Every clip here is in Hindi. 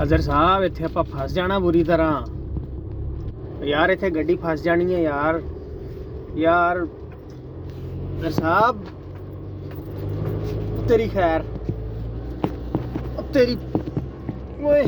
अजहर साहब इत्थे आपां फस जाना बुरी तरह यार, इत्थे गड्डी फस जानी है यार। अजहर साहब तेरी खैर, तेरी ओए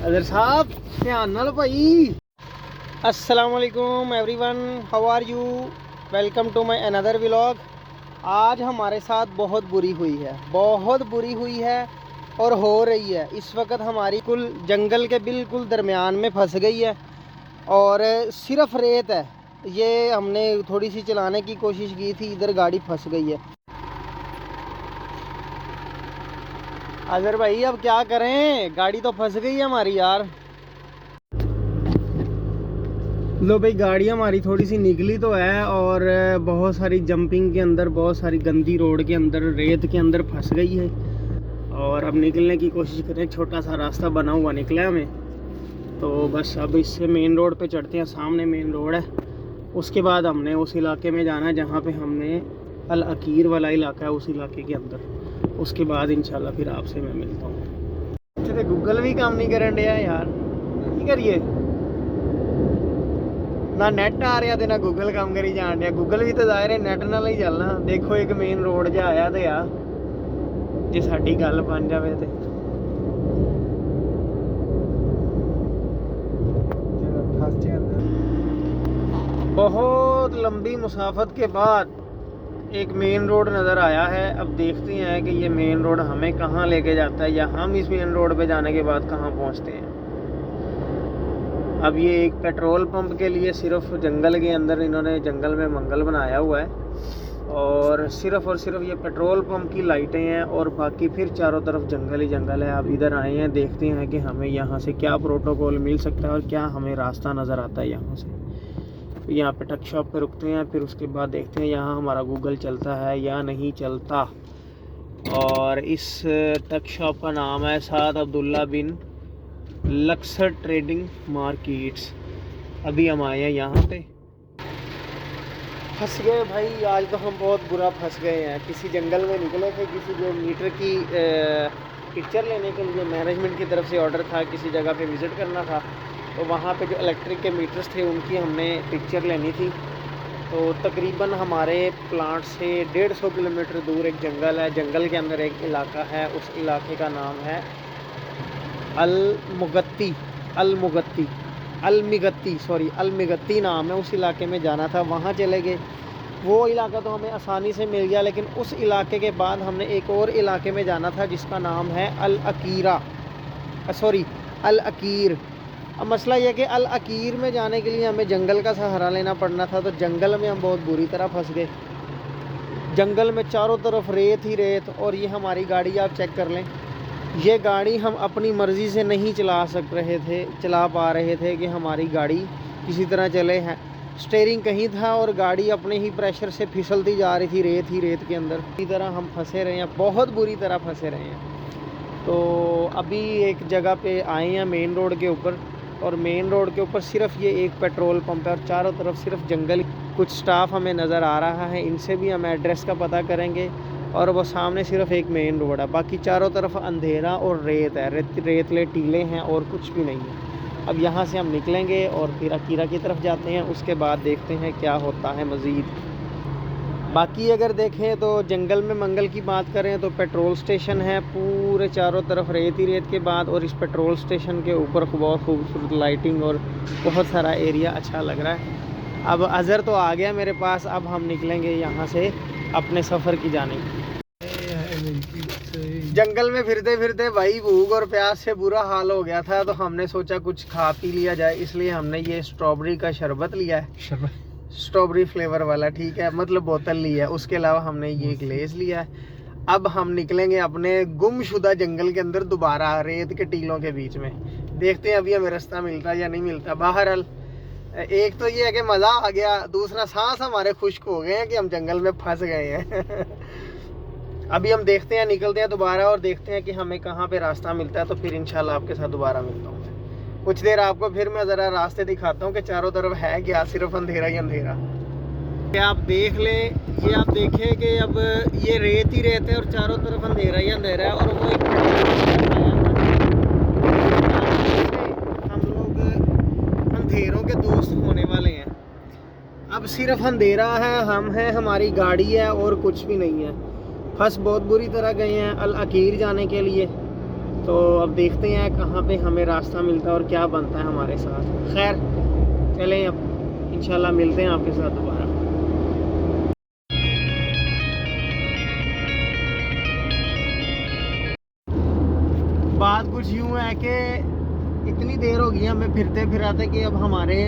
अजहर साहब ध्यान नाल भाई। अस्सलाम वालेकुम everyone, how are you, welcome to my another vlog. आज हमारे साथ बहुत बुरी हुई है और हो रही है। इस वक्त हमारी कुल जंगल के बिल्कुल दरमियान में फंस गई है और सिर्फ रेत है। ये हमने थोड़ी सी चलाने की कोशिश की थी, इधर गाड़ी फंस गई है। अजहर भाई अब क्या करें, गाड़ी तो फंस गई है हमारी यार। लो भाई, गाड़ी हमारी थोड़ी सी निकली तो है और बहुत सारी जंपिंग के अंदर, बहुत सारी गंदी रोड के अंदर, रेत के अंदर फंस गई है और अब निकलने की कोशिश करें। एक छोटा सा रास्ता बना हुआ निकला है हमें, तो बस अब इससे मेन रोड पे चढ़ते हैं। सामने मेन रोड है, उसके बाद हमने उस इलाके में जाना है जहाँ पे हमने अल अकीर वाला इलाका है, उस इलाके के अंदर। उसके बाद इंशाल्लाह फिर आपसे मैं मिलता हूँ। गूगल भी काम नहीं करन दिया यार, की करिए ना नैट आ रहा तो ना गूगल काम करी जान दिया। गूगल भी तो जाहिर है नैट नाल ही चलना। देखो एक मेन रोड जा आया तो आ, जे साडी गल बन जाए तो बहुत लंबी मुसाफत के बाद एक मेन रोड नज़र आया है। अब देखते हैं कि ये मेन रोड हमें कहाँ लेके जाता है या हम इस मेन रोड पे जाने के बाद कहाँ पहुँचते हैं। अब ये एक पेट्रोल पंप के लिए सिर्फ जंगल के अंदर इन्होंने जंगल में मंगल बनाया हुआ है और सिर्फ ये पेट्रोल पंप की लाइटें हैं और बाकी फिर चारों तरफ जंगल ही जंगल है। अब इधर आए हैं, देखते हैं कि हमें यहाँ से क्या प्रोटोकॉल मिल सकता है और क्या हमें रास्ता नज़र आता है यहाँ से। तो यहाँ पे टक शॉप पे रुकते हैं, फिर उसके बाद देखते हैं यहाँ हमारा गूगल चलता है या नहीं चलता। और इस टक शॉप का नाम है साद अब्दुल्ला बिन लक्सर ट्रेडिंग मार्केट्स। अभी हम आए हैं यहाँ पे। फंस गए भाई, आज तो हम बहुत बुरा फंस गए हैं। किसी जंगल में निकले थे, किसी जो मीटर की पिक्चर लेने के लिए मैनेजमेंट की तरफ से ऑर्डर था, किसी जगह पे विज़िट करना था। तो वहाँ पे जो इलेक्ट्रिक के मीटर्स थे उनकी हमने पिक्चर लेनी थी। तो तकरीबन हमारे प्लांट से 150 किलोमीटर दूर एक जंगल है। जंगल के अंदर एक इलाका है, उस इलाके का नाम है अलमिगत्ती नाम है। उस इलाके में जाना था, वहाँ चले गए। वो इलाका तो हमें आसानी से मिल गया, लेकिन उस इलाके के बाद हमने एक और इलाके में जाना था जिसका नाम है अल अकीर। अब मसला यह कि अल अकीर में जाने के लिए हमें जंगल का सहारा लेना पड़ना था। तो जंगल में हम बहुत बुरी तरह फंस गए। जंगल में चारों तरफ रेत ही रेत। और ये हमारी गाड़ी आप चेक कर लें, ये गाड़ी हम अपनी मर्ज़ी से नहीं चला पा रहे थे कि हमारी गाड़ी किसी तरह चले हैं। स्टीयरिंग कहीं था और गाड़ी अपने ही प्रेशर से फिसलती जा रही थी रेत ही रेत के अंदर। इसी तरह हम फंसे रहे हैं, बहुत बुरी तरह फंसे रहे हैं। तो अभी एक जगह पे आए हैं मेन रोड के ऊपर, और मेन रोड के ऊपर सिर्फ ये एक पेट्रोल पंप है और चारों तरफ सिर्फ जंगल। कुछ स्टाफ हमें नज़र आ रहा है, इनसे भी हम एड्रेस का पता करेंगे। और वो सामने सिर्फ एक मेन रोड है, बाकी चारों तरफ अंधेरा और रेत है, रेतले टीले हैं और कुछ भी नहीं है। अब यहाँ से हम निकलेंगे और फिर अकीरा की तरफ जाते हैं। उसके बाद देखते हैं क्या होता है मज़ीद। बाकी अगर देखें तो जंगल में मंगल की बात करें तो पेट्रोल स्टेशन है, पूरे चारों तरफ रेत ही रेत के बाद। और इस पेट्रोल स्टेशन के ऊपर बहुत खूबसूरत लाइटिंग और बहुत सारा एरिया अच्छा लग रहा है। अब अज़हर तो आ गया मेरे पास, अब हम निकलेंगे यहाँ से अपने सफ़र की जानिब। जंगल में फिरते फिरते भाई भूख और प्यास से बुरा हाल हो गया था, तो हमने सोचा कुछ खा पी लिया जाए। इसलिए हमने ये स्ट्रॉबेरी का शरबत लिया है, स्ट्रॉबेरी फ्लेवर वाला, ठीक है, मतलब बोतल ली है। उसके अलावा हमने ये ग्लेस लिया है। अब हम निकलेंगे अपने गुमशुदा जंगल के अंदर दोबारा, रेत के टीलों के बीच में। देखते हैं अभी हमें रास्ता मिलता है या नहीं मिलता। बहरहाल एक तो ये है कि मज़ा आ गया, दूसरा सांस हमारे खुश्क हो गए हैं कि हम जंगल में फंस गए हैं। अभी हम देखते हैं, निकलते हैं दोबारा और देखते हैं कि हमें कहाँ पे रास्ता मिलता है। तो फिर इंशाल्लाह आपके साथ दोबारा मिलता हूँ मैं कुछ देर। आपको फिर मैं ज़रा रास्ते दिखाता हूँ कि चारों तरफ है क्या, सिर्फ अंधेरा ही अंधेरा। आप देख लें, ये आप देखें कि अब ये रेत ही रेत है और चारों तरफ अंधेरा ही अंधेरा है। और वो एक अब सिर्फ अंधेरा है, हम हैं, हमारी गाड़ी है और कुछ भी नहीं है। फंस बहुत बुरी तरह गए हैं अल अकीर जाने के लिए। तो अब देखते हैं कहाँ पे हमें रास्ता मिलता है और क्या बनता है हमारे साथ। खैर चलें, अब इंशाल्लाह मिलते हैं आपके साथ दोबारा। बात कुछ यूँ है कि इतनी देर हो गई हमें फिरते फिराते कि अब हमारे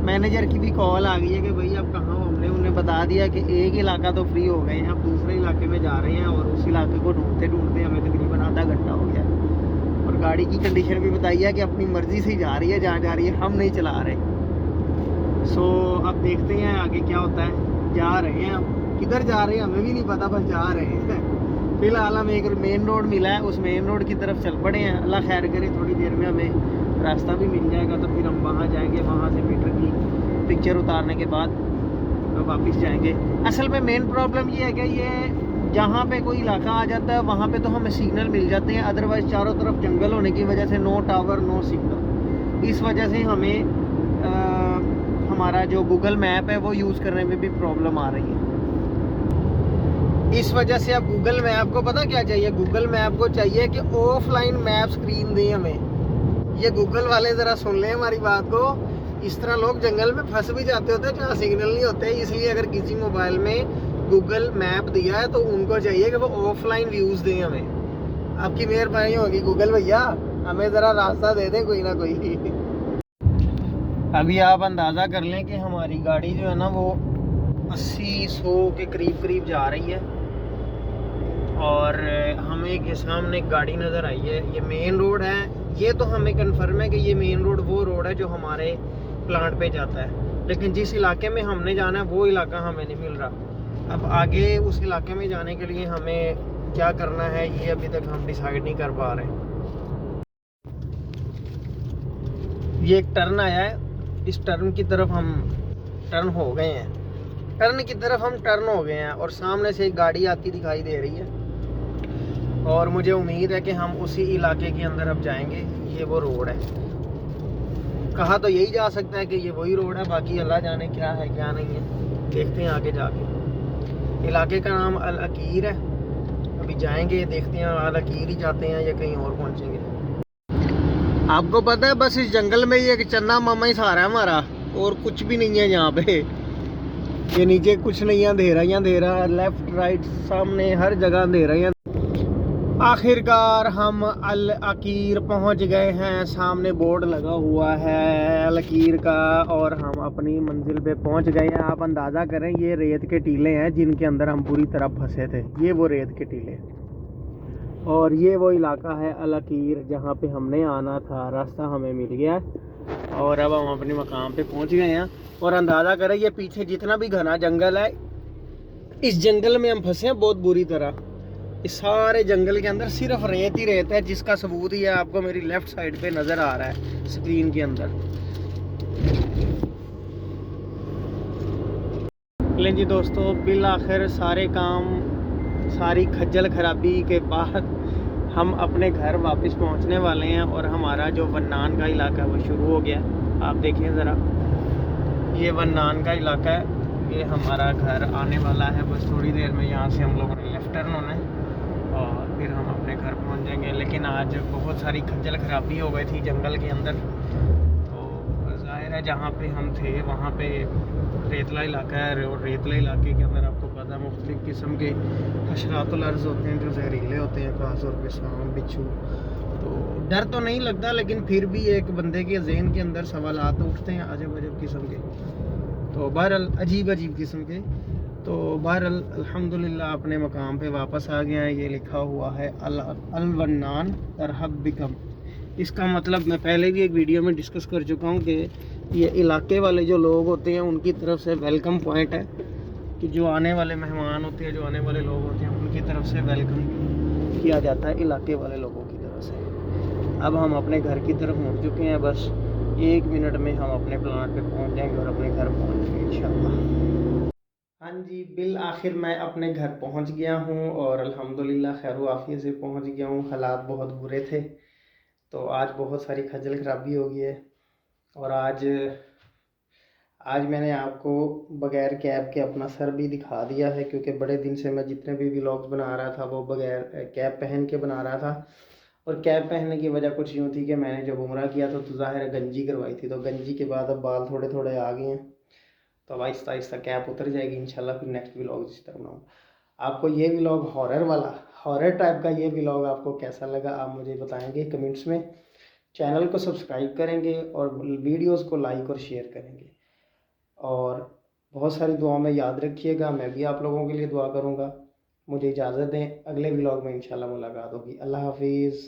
मैनेजर की भी कॉल आ गई है कि भाई अब कहाँ हो। हमने उन्हें बता दिया कि एक इलाका तो फ्री हो गए हैं, अब दूसरे इलाके में जा रहे हैं और उस इलाके को ढूंढते ढूंढते हमें तकरीबन आधा घंटा हो गया। और गाड़ी की कंडीशन भी बताई है कि अपनी मर्ज़ी से ही जा रही है, जहाँ जा रही है, हम नहीं चला रहे। सो अब देखते हैं आगे क्या होता है। जा रहे हैं, अब किधर जा रहे हैं हमें भी नहीं पता, बस जा रहे हैं। फिलहाल हम एक मेन रोड मिला है, उस मेन रोड की तरफ चल पड़े हैं। अल्लाह खैर करे, थोड़ी देर में हमें रास्ता भी मिल जाएगा तो फिर हम वहाँ जाएंगे। वहाँ से मीटर की पिक्चर उतारने के बाद तो वापस जाएंगे। असल में मेन प्रॉब्लम ये है कि ये जहाँ पे कोई इलाका आ जाता है वहाँ पे तो हमें सिग्नल मिल जाते हैं, अदरवाइज़ चारों तरफ जंगल होने की वजह से नो टावर नो सिग्नल। इस वजह से हमें हमारा जो गूगल मैप है वो यूज़ करने में भी प्रॉब्लम आ रही है। इस वजह से अब गूगल मैप को पता क्या चाहिए, गूगल मैप को चाहिए कि ऑफलाइन मैप स्क्रीन दें हमें। ये गूगल वाले ज़रा सुन लें हमारी बात को। इस तरह लोग जंगल में फंस भी जाते होते हैं जहाँ सिग्नल नहीं होते, इसलिए अगर किसी मोबाइल में गूगल मैप दिया है तो उनको चाहिए कि वो ऑफलाइन व्यूज़ दें हमें। आपकी मेहरबानी होगी गूगल भैया, हमें ज़रा रास्ता दे दें कोई ना कोई। अभी आप अंदाज़ा कर लें कि हमारी गाड़ी जो है ना वो 80-100 के करीब करीब जा रही है और हमें के सामने एक गाड़ी नज़र आई है। ये मेन रोड है, ये तो हमें कंफर्म है कि ये मेन रोड वो रोड है जो हमारे प्लांट पे जाता है, लेकिन जिस इलाके में हमने जाना है वो इलाका हमें नहीं मिल रहा। अब आगे उस इलाके में जाने के लिए हमें क्या करना है ये अभी तक हम डिसाइड नहीं कर पा रहे। ये एक टर्न आया है, इस टर्न की तरफ हम टर्न हो गए हैं, टर्न की तरफ हम टर्न हो गए हैं और सामने से एक गाड़ी आती दिखाई दे रही है और मुझे उम्मीद है कि हम उसी इलाके के अंदर अब जाएंगे। ये वो रोड है, कहा तो यही जा सकता है कि ये वही रोड है, बाकी अल्लाह जाने क्या है क्या नहीं है। देखते हैं आगे जाके। इलाके का नाम अल अकीर है, अभी जाएंगे देखते हैं अल अकीर ही जाते हैं या कहीं और पहुंचेंगे। आपको पता है बस इस जंगल में ये एक चन्ना मामा ही सहारा है हमारा, और कुछ भी नहीं है यहाँ पे। ये नीचे कुछ नहीं है, अंधेरा ही अंधेरा, लेफ्ट राइट सामने हर जगह अंधेरा ही। आखिरकार हम अल अकीर पहुँच गए हैं, सामने बोर्ड लगा हुआ है अल अकीर का और हम अपनी मंजिल पे पहुँच गए हैं। आप अंदाज़ा करें ये रेत के टीले हैं जिनके अंदर हम पूरी तरह फंसे थे, ये वो रेत के टीले और ये वो इलाका है अल अकीर जहाँ पे हमने आना था। रास्ता हमें मिल गया और अब हम अपने मकाम पे पहुँच गए हैं। और अंदाज़ा करें ये पीछे जितना भी घना जंगल है, इस जंगल में हम फंसे हैं बहुत बुरी तरह। इस सारे जंगल के अंदर सिर्फ रेत ही रेत है, जिसका सबूत ही है आपको मेरी लेफ्ट साइड पे नज़र आ रहा है स्क्रीन के अंदर। लेकिन जी दोस्तों, बिल आखिर सारे काम, सारी खज्जल खराबी के बाद हम अपने घर वापस पहुंचने वाले हैं और हमारा जो वन्नान का इलाका है वो शुरू हो गया। आप देखें ज़रा, ये वन्नान का इलाका है, ये हमारा घर आने वाला है। बस थोड़ी देर में यहाँ से हम लोगों ने लेफ्ट टर्न होना है और फिर हम अपने घर पहुँच जाएंगे। लेकिन आज बहुत सारी खज्जल खराबी हो गई थी जंगल के अंदर, तो ज़ाहिर है जहाँ पे हम थे वहाँ पे रेतला इलाका है और रेतला इलाके के अंदर आपको पता है मुख्तलिफ़ किस्म के हशरातुल अर्ज़ होते हैं जो जहरीले होते हैं, खासतौर पे सांप बिच्छू। तो डर तो नहीं लगता, लेकिन फिर भी एक बंदे के ज़हन के अंदर सवालात उठते हैं अजब अजब किस्म के, तो बहरहाल अजीब अजीब किस्म के। तो बहरहाल अल्हम्दुलिल्लाह अपने मकाम पे वापस आ गया है। ये लिखा हुआ है अल वन्नान तरहब बिकम। इसका मतलब मैं पहले भी एक वीडियो में डिस्कस कर चुका हूँ कि ये इलाके वाले जो लोग होते हैं उनकी तरफ से वेलकम पॉइंट है, कि जो आने वाले मेहमान होते हैं, जो आने वाले लोग होते हैं, उनकी तरफ से वेलकम किया जाता है इलाके वाले लोगों की तरफ से। अब हम अपने घर की तरफ मुड़ चुके हैं, बस 1 मिनट में हम अपने प्लांट पे पहुंच जाएंगे और अपने घर पहुंच जाएंगे इंशाल्लाह। हाँ जी, बिल आखिर मैं अपने घर पहुंच गया हूं और अल्हम्दुलिल्लाह खैर आफियत से पहुंच गया हूं। हालात बहुत बुरे थे, तो आज बहुत सारी खज्जल खराबी हो गई है और आज आज मैंने आपको बगैर कैप के अपना सर भी दिखा दिया है, क्योंकि बड़े दिन से मैं जितने भी व्लॉग्स बना रहा था वो बगैर कैप पहन के बना रहा था। और कैप पहनने की वजह कुछ यूँ थी कि मैंने जब उम्रा किया था तो ज़ाहिर है गंजी करवाई थी, तो गंजी के बाद अब बाल थोड़े थोड़े आ गए हैं, तो अब आहिस्ता आहिस्ता कैप उतर जाएगी इंशाल्लाह। फिर नेक्स्ट व्लॉग इसी तरह बनाऊँगा। आपको ये व्लॉग हॉरर वाला, हॉरर टाइप का ये व्लॉग आपको कैसा लगा आप मुझे बताएंगे कमेंट्स में। चैनल को सब्सक्राइब करेंगे और वीडियोस को लाइक और शेयर करेंगे, और बहुत सारी दुआ में याद रखिएगा। मैं भी आप लोगों के लिए दुआ करूँगा। मुझे इजाज़त दें, अगले व्लॉग में इंशाल्लाह मुलाकात होगी। अल्लाह हाफिज़।